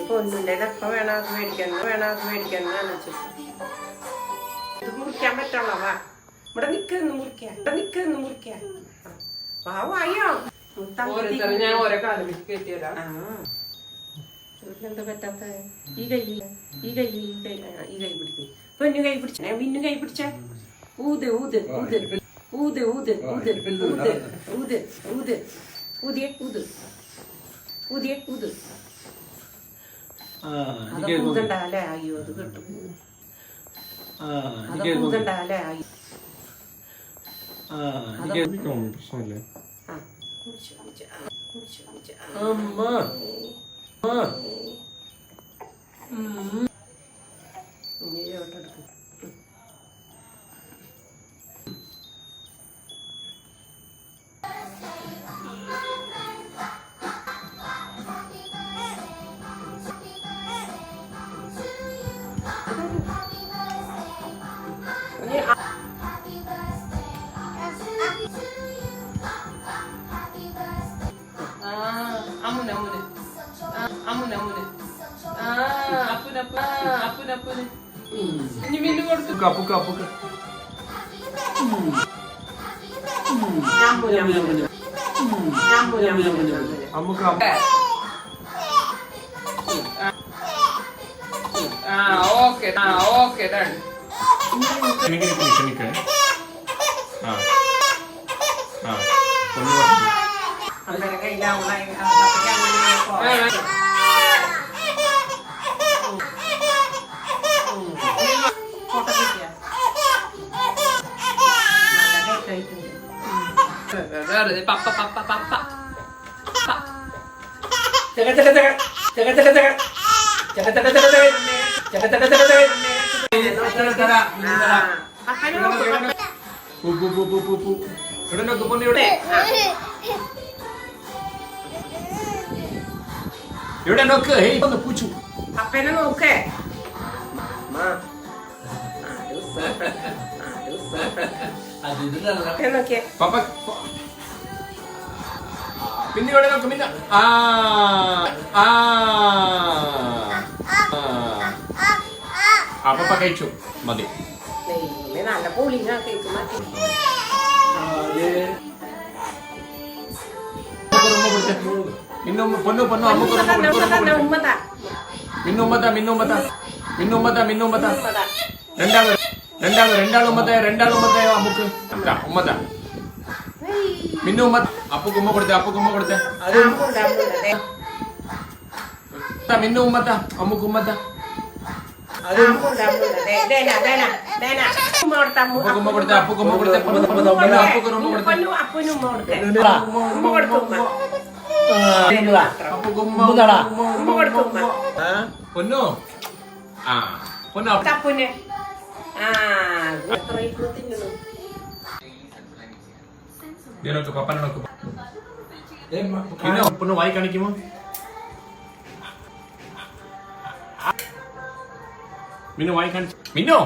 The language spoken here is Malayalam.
പൊന്നുണ്ടേതപ്പ വേണം അത് മേടിക്കാൻ ഇത് മുറിക്കാൻ പറ്റുള്ള വാ ഇവിടെ നിക്കുന്നു മുറിക്കാൻ വായോ ഞാൻ ഓരോ കാലം കയറ്റിയതാ. എന്താ പറ്റാത്ത ഈ കൈ പിടിക്കും പൊന്നു കൈ പിടിച്ച മിന്നു കൈ പിടിച്ച ഊത് ഊത് ഊത് ഊത് ഊത് ഊത് ഊത് ഊത് ഊത് ഊതിയെ ഊത് ഊതിയെ ഊത് അതൊക്കെ ഊതണ്ടല്ലേ അയ്യോ അത് കിട്ടും അതൊക്കെ ഊതണ്ടല്ലേ അയ്യോ ഓക്കെ ഡൺ. പപ്പ പപ്പ പപ്പ ഇവിടെ നോക്ക് ഒന്ന് പൂച്ചു അപ്പനെ നോക്കേ നോക്കിയേ പപ്പ പിന്നെ ഇവിടെ നോക്ക് പിന്നെ പപ്പ കഴിച്ചു മതി. നല്ല പൊളിങ്ങ കേക്ക് മാറ്റി പൊന്നു പൊന്നു മിന്നുമ്മത്ത രണ്ടാളുമ്മത്തെ അമ്മുക്ക് ഉമ്മത്ത മിന്നുമ്മ അപ്പുക്ക് ഉമ്മ കൊടുത്തേ മിന്നുമ്മത്ത അമ്മുക്ക് ഉമ്മത്ത ഉമ്മ കൊടുത്തേ അപ്പുക്ക് ഉമ്മ കൊടുത്തേ പൊന്നു പൊന്നു പപ്പനെ നോക്ക് പൊന്നു വായി കാണിക്കുമോ മിന്നു വായി കാണിച്ചു മിന്നു